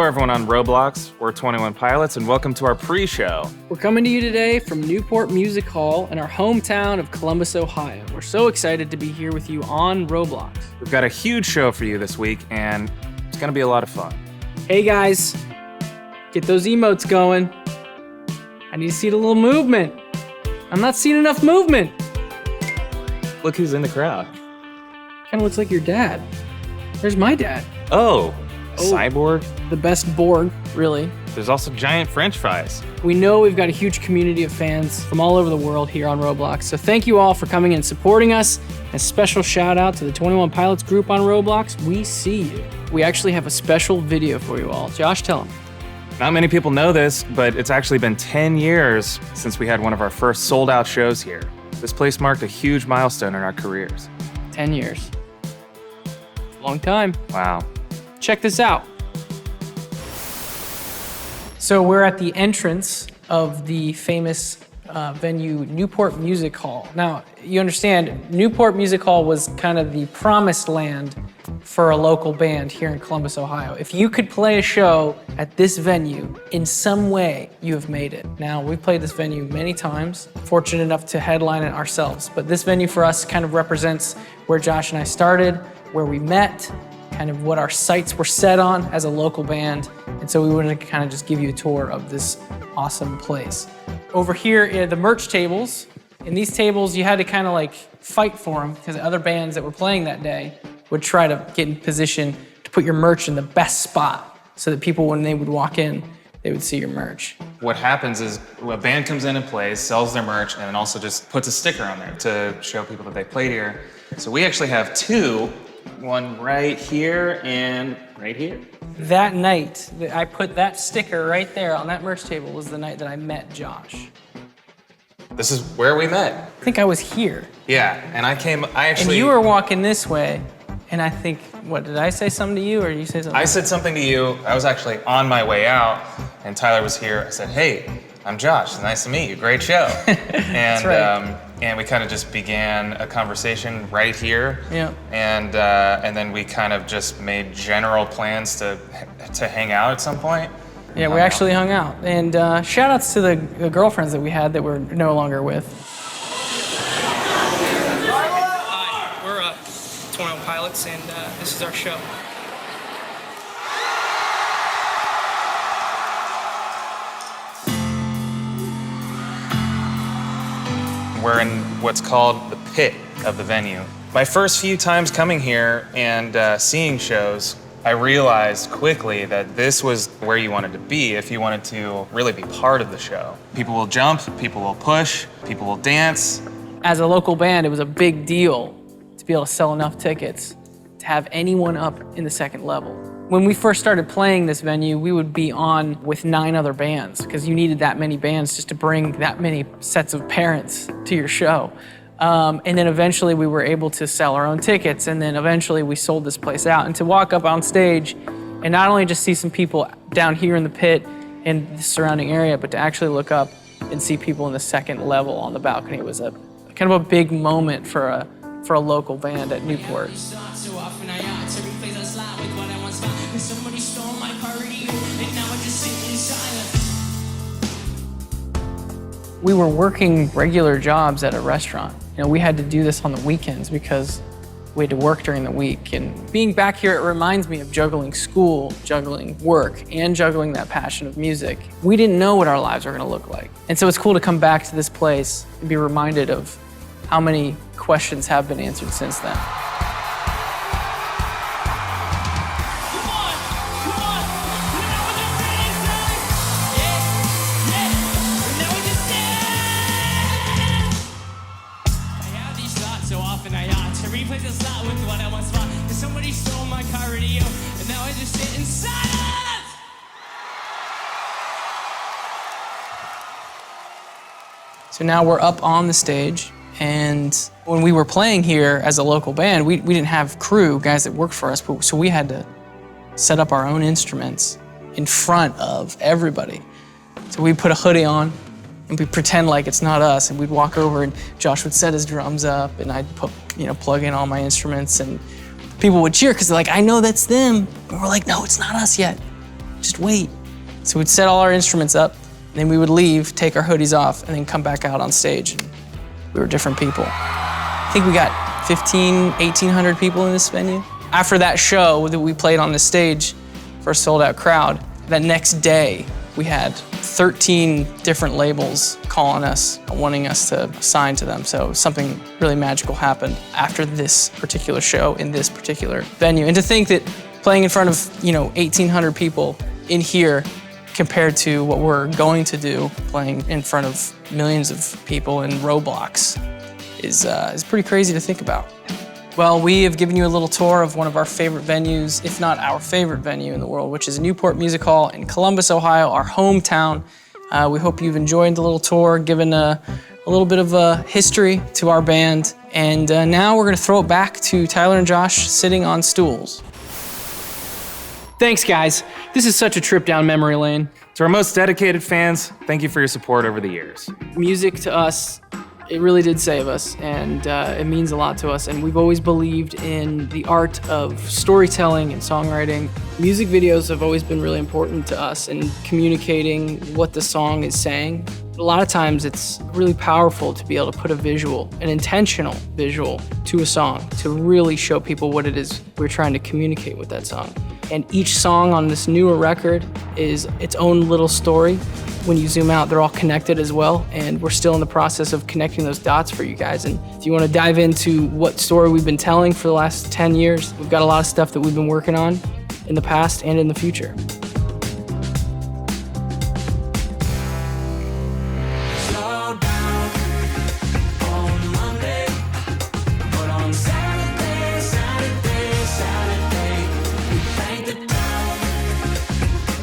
everyone on Roblox. We're 21 Pilots, and welcome to our pre-show. We're coming to you today from Newport Music Hall in our hometown of Columbus, Ohio. We're so excited to be here with you on Roblox. We've got a huge show for you this week, and it's going to be a lot of fun. Hey guys, get those emotes going. I need to see the little movement. I'm not seeing enough movement. Look who's in the crowd. Kind of looks like your dad. There's my dad. Oh, cyborg? The best board, really. There's also giant French fries. We know we've got a huge community of fans from all over the world here on Roblox, so thank you all for coming and supporting us. A special shout out to the 21 Pilots group on Roblox. We see you. We actually have a special video for you all. Josh, tell them. Not many people know this, but it's actually been 10 years since we had one of our first sold-out shows here. This place marked a huge milestone in our careers. 10 years. Long time. Wow. Check this out. So we're at the entrance of the famous venue, Newport Music Hall. Now, you understand, Newport Music Hall was kind of the promised land for a local band here in Columbus, Ohio. If you could play a show at this venue, in some way, you have made it. Now, we've played this venue many times, fortunate enough to headline it ourselves, but this venue for us kind of represents where Josh and I started, where we met, kind of what our sights were set on as a local band. And so we wanted to kind of just give you a tour of this awesome place. Over here are the merch tables. In these tables, you had to kind of like fight for them because other bands that were playing that day would try to get in position to put your merch in the best spot so that people, when they would walk in, they would see your merch. What happens is a band comes in and plays, sells their merch, and then also just puts a sticker on there to show people that they played here. So we actually have two. One right here and right here. That night, I put that sticker right there on that merch table was the night that I met Josh. This is where we met. I think I was here. Yeah, and And you were walking this way, and I think, what, did I say something to you or you say something? I said something to you. I was actually on my way out, and Tyler was here. I said, hey, I'm Josh, nice to meet you, great show. And, That's right. And we kind of just began a conversation right here. Yeah. And then we kind of just made general plans to hang out at some point. Yeah, we actually hung out. And shout outs to the girlfriends that we had that we're no longer with. Hi, we're 21 Pilots, and this is our show. We're in what's called the pit of the venue. My first few times coming here and seeing shows, I realized quickly that this was where you wanted to be if you wanted to really be part of the show. People will jump, people will push, people will dance. As a local band, it was a big deal to be able to sell enough tickets to have anyone up in the second level. When we first started playing this venue, we would be on with 9 other bands because you needed that many bands just to bring that many sets of parents to your show. And then eventually we were able to sell our own tickets, and then eventually we sold this place out. And to walk up on stage and not only just see some people down here in the pit and the surrounding area, but to actually look up and see people in the second level on the balcony was a kind of a big moment for a local band at Newport. We were working regular jobs at a restaurant. You know, we had to do this on the weekends because we had to work during the week. And being back here, it reminds me of juggling school, juggling work, and juggling that passion of music. We didn't know what our lives were gonna look like. And so it's cool to come back to this place and be reminded of how many questions have been answered since then. So now we're up on the stage, and when we were playing here as a local band, we didn't have crew, guys that worked for us, so we had to set up our own instruments in front of everybody. So we put a hoodie on, and we pretend like it's not us, and we'd walk over, and Josh would set his drums up, and I'd plug in all my instruments, and people would cheer, because they're like, I know that's them. And we're like, no, it's not us yet. just wait. So we'd set all our instruments up, and then we would leave, take our hoodies off, and then come back out on stage. And we were different people. I think we got 1,800 people in this venue. After that show that we played on the stage for a sold-out crowd, that next day, we had 13 different labels calling us, wanting us to sign to them. So something really magical happened after this particular show in this particular venue. And to think that playing in front of, 1,800 people in here compared to what we're going to do, playing in front of millions of people in Roblox, is pretty crazy to think about. Well, we have given you a little tour of one of our favorite venues, if not our favorite venue in the world, which is Newport Music Hall in Columbus, Ohio, our hometown. We hope you've enjoyed the little tour, given a little bit of a history to our band. And now we're gonna throw it back to Tyler and Josh sitting on stools. Thanks, guys. This is such a trip down memory lane. To our most dedicated fans, thank you for your support over the years. Music to us, it really did save us, and it means a lot to us. And we've always believed in the art of storytelling and songwriting. Music videos have always been really important to us in communicating what the song is saying. A lot of times it's really powerful to be able to put a visual, an intentional visual, to a song to really show people what it is we're trying to communicate with that song. And each song on this newer record is its own little story. When you zoom out, they're all connected as well, and we're still in the process of connecting those dots for you guys. And if you want to dive into what story we've been telling for the last 10 years, we've got a lot of stuff that we've been working on in the past and in the future.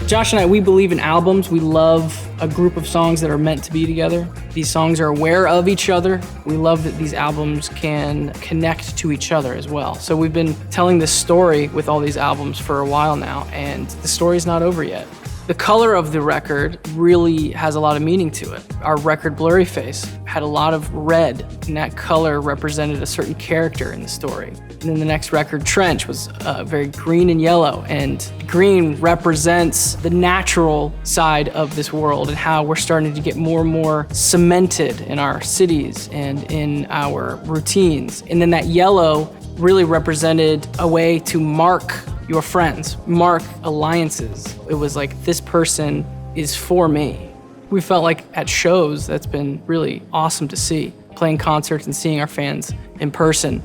Josh and I, we believe in albums. We love a group of songs that are meant to be together. These songs are aware of each other. We love that these albums can connect to each other as well. So we've been telling this story with all these albums for a while now, and the story's not over yet. The color of the record really has a lot of meaning to it. Our record, Blurry Face, had a lot of red, and that color represented a certain character in the story. And then the next record, Trench, was very green and yellow, and green represents the natural side of this world and how we're starting to get more and more cemented in our cities and in our routines. And then that yellow really represented a way to mark your friends, mark alliances. It was like, this person is for me. We felt like at shows, that's been really awesome to see, playing concerts and seeing our fans in person.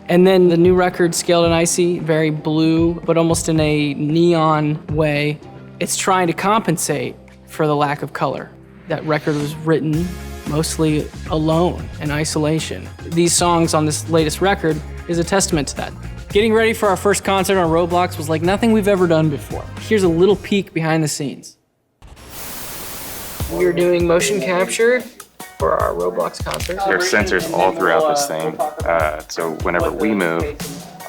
And then the new record, Scaled and Icy, very blue, but almost in a neon way. It's trying to compensate for the lack of color. That record was written mostly alone, in isolation. These songs on this latest record is a testament to that. Getting ready for our first concert on Roblox was like nothing we've ever done before. Here's a little peek behind the scenes. We're doing motion capture for our Roblox concert. There are sensors all throughout this thing, so whenever we move,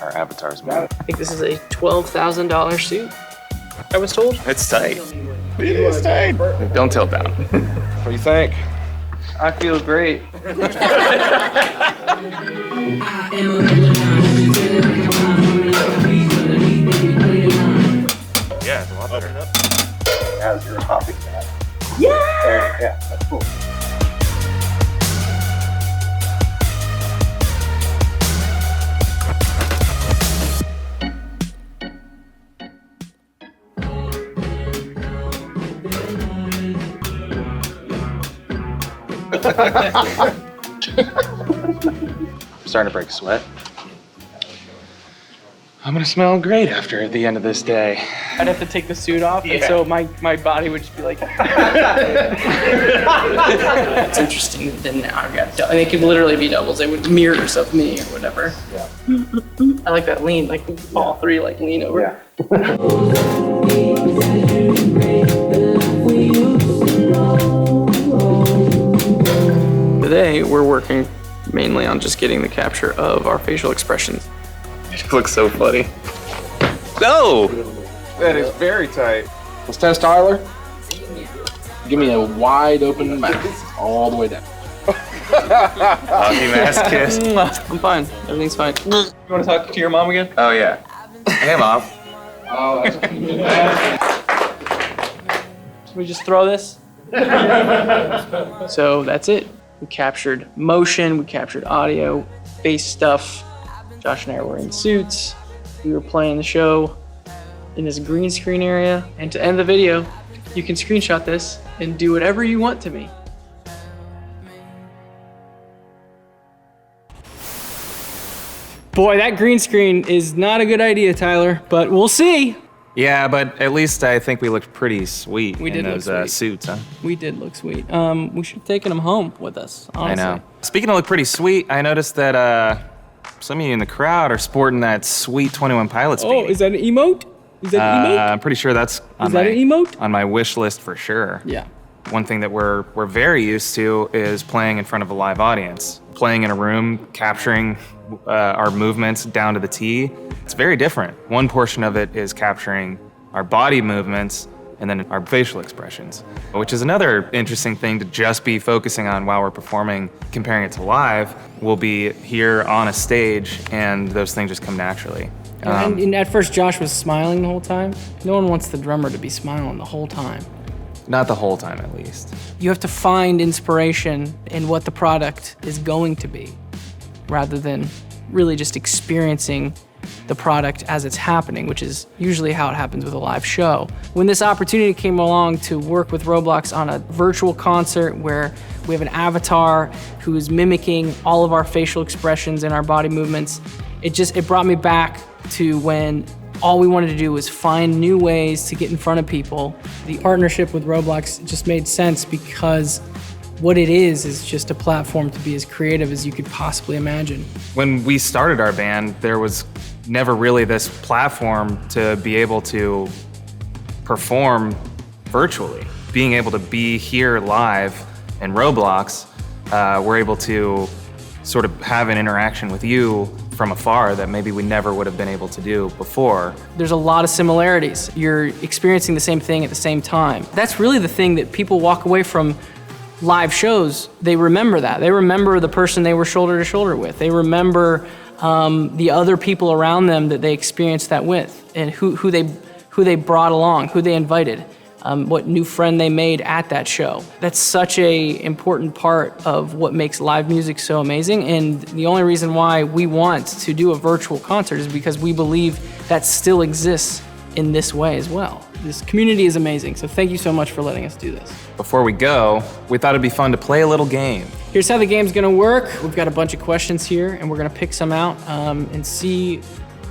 our avatars move. I think this is a $12,000 suit, I was told. It's tight. It is tight. Don't tilt down. What do you think? I feel great. Yeah, it's a lot better. As you're popping that. Yeah! Yeah, that's cool. I'm starting to break a sweat. I'm gonna smell great after the end of this day. I'd have to take the suit off, and so my body would just be like... It's interesting that now I've got... They could literally be doubles. They would mirrors of me or whatever. Yeah. I like that lean, like all three like lean over. Yeah. Today, we're working mainly on just getting the capture of our facial expressions. It looks so funny. No! That is very tight. Let's test Tyler. Give me a wide open mouth all the way down. Hockey mask kiss. I'm fine. Everything's fine. You want to talk to your mom again? Oh yeah. Hey, Mom. Oh, that's We just throw this. So that's it. We captured motion, we captured audio, face stuff. Josh and I were in suits. We were playing the show in this green screen area. And to end the video, you can screenshot this and do whatever you want to me. Boy, that green screen is not a good idea, Tyler, but we'll see. Yeah, but at least I think we looked pretty sweet We in did look those sweet. suits, huh? We did look sweet. We should have taken them home with us, honestly. I know. Speaking of look pretty sweet, I noticed that some of you in the crowd are sporting that sweet 21 Pilots beanie. Oh, is that an emote? Is that an emote? I'm pretty sure that's on that an emote? on my wish list for sure. Yeah. One thing that we're very used to is playing in front of a live audience. Playing in a room, capturing our movements down to the T. It's very different. One portion of it is capturing our body movements and then our facial expressions, which is another interesting thing to just be focusing on while we're performing. Comparing it to live, we'll be here on a stage and those things just come naturally. And at first, Josh was smiling the whole time. No one wants the drummer to be smiling the whole time. Not the whole time, at least. You have to find inspiration in what the product is going to be, rather than really just experiencing the product as it's happening, which is usually how it happens with a live show. When this opportunity came along to work with Roblox on a virtual concert where we have an avatar who is mimicking all of our facial expressions and our body movements, it brought me back to when all we wanted to do was find new ways to get in front of people. The partnership with Roblox just made sense because what it is just a platform to be as creative as you could possibly imagine. When we started our band, there was never really this platform to be able to perform virtually. Being able to be here live in Roblox, we're able to sort of have an interaction with you from afar that maybe we never would have been able to do before. There's a lot of similarities. You're experiencing the same thing at the same time. That's really the thing that people walk away from live shows. They remember that. They remember the person they were shoulder to shoulder with. They remember the other people around them that they experienced that with, and who they brought along, who they invited, what new friend they made at that show. That's such a important part of what makes live music so amazing, and the only reason why we want to do a virtual concert is because we believe that still exists in this way as well. This community is amazing, so thank you so much for letting us do this. Before we go, we thought it'd be fun to play a little game. Here's how the game's gonna work. We've got a bunch of questions here, and we're gonna pick some out and see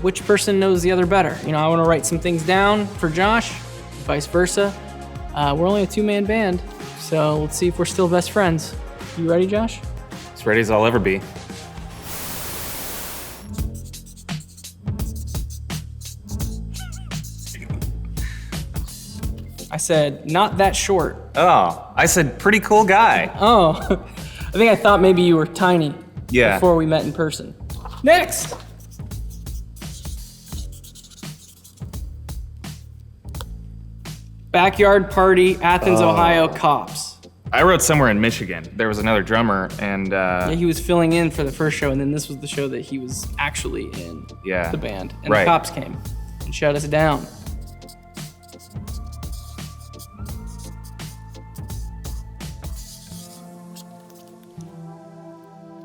which person knows the other better. You know, I wanna write some things down for Josh, vice versa. We're only a two-man band, so let's see if we're still best friends. You ready, Josh? As ready as I'll ever be. I said, not that short. Oh, I said pretty cool guy. Oh, I think I thought maybe you were tiny before we met in person. Next! Backyard party, Athens, Ohio, cops. I wrote somewhere in Michigan. There was another drummer and Yeah, he was filling in for the first show, and then this was the show that he was actually in the band. And the cops came and shut us down.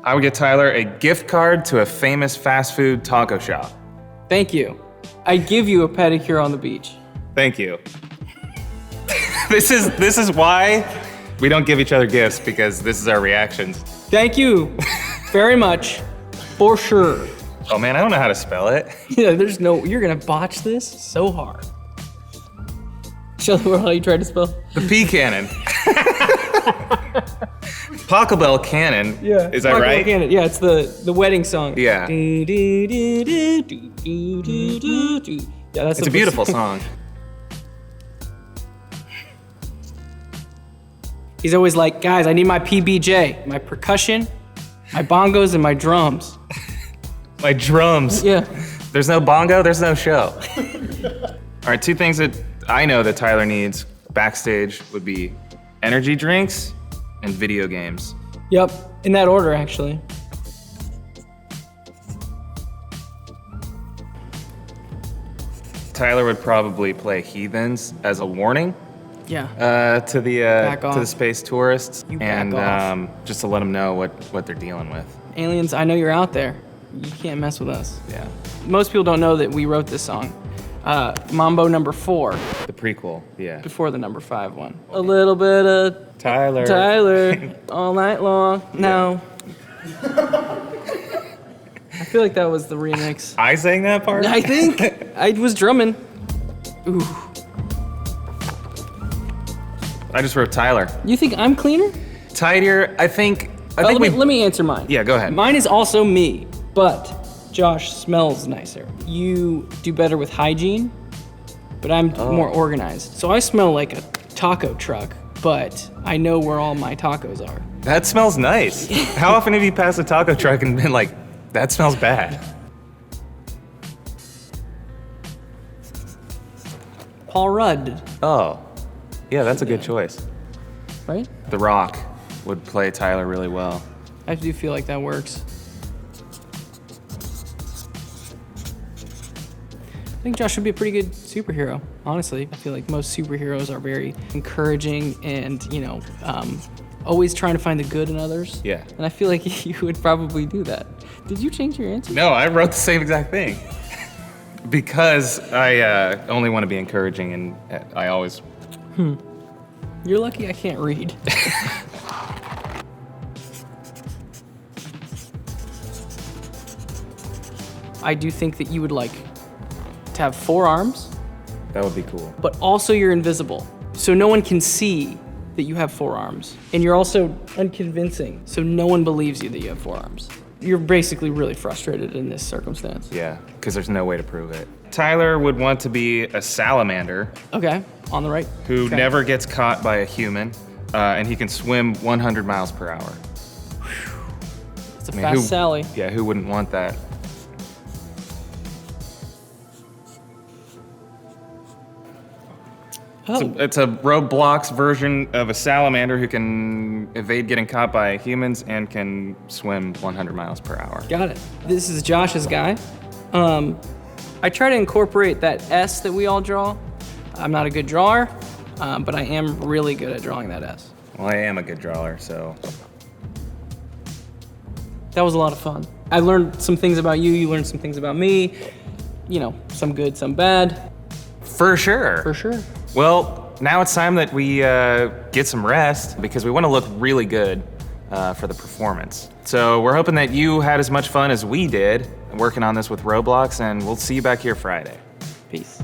I would get Tyler a gift card to a famous fast food taco shop. Thank you. I give you a pedicure on the beach. Thank you. This is why we don't give each other gifts, because this is our reactions. Thank you very much, for sure. Oh man, I don't know how to spell it. Yeah, you're gonna botch this so hard. Show the world how you tried to spell. The P cannon. Pachelbel cannon. Yeah. Is that right? Cannon. Yeah, it's the wedding song. Yeah. Do, do, do, do, do, do, do, do. Yeah, that's It's a beautiful song. He's always like, guys, I need my PBJ, my percussion, my bongos, and my drums. My drums. Yeah. There's no bongo, there's no show. All right, two things that I know that Tyler needs backstage would be energy drinks and video games. Yep, in that order, actually. Tyler would probably play Heathens as a warning. Yeah. to the Back off. to the space tourists, You back and off. just to let them know what they're dealing with. Aliens, I know you're out there. You can't mess with us. Yeah. Most people don't know that we wrote this song. Mambo number 4, The prequel. Yeah. before the number 5 one. A little bit of Tyler. Tyler all night long. No. I feel like that was the remix. I sang that part. I think I was drumming. Ooh. I just wrote Tyler. You think I'm cleaner? Tidier. I think Let me answer mine. Yeah, go ahead. Mine is also me, but Josh smells nicer. You do better with hygiene, but I'm more organized. So I smell like a taco truck, but I know where all my tacos are. That smells nice. How often have you passed a taco truck and been like, that smells bad? Paul Rudd, Oh. Yeah, that's a good choice. right? The Rock would play Tyler really well. I do feel like that works. I think Josh would be a pretty good superhero, honestly. I feel like most superheroes are very encouraging and, always trying to find the good in others. Yeah. And I feel like you would probably do that. Did you change your answer? No, I wrote the same exact thing. Because I only want to be encouraging, and I always... You're lucky I can't read. I do think that you would like to have 4 arms, That would be cool. but also you're invisible. So no one can see that you have 4 arms. And you're also unconvincing, so no one believes you that you have 4 arms. You're basically really frustrated in this circumstance. Yeah, because there's no way to prove it. Tyler would want to be a salamander Okay, on the right. who Okay. never gets caught by a human, and he can swim 100 miles per hour. It's a I mean, fast Sally. Yeah, who wouldn't want that? Oh, It's a Roblox version of a salamander who can evade getting caught by humans and can swim 100 miles per hour. got it. This is Josh's guy. I try to incorporate that S that we all draw. I'm not a good drawer, but I am really good at drawing that S. Well, I am a good drawer, so That was a lot of fun. I learned some things about you, you learned some things about me. Some good, some bad, for sure. for sure. Well, now it's time that we get some rest because we want to look really good for the performance. So we're hoping that you had as much fun as we did working on this with Roblox, and we'll see you back here Friday. Peace.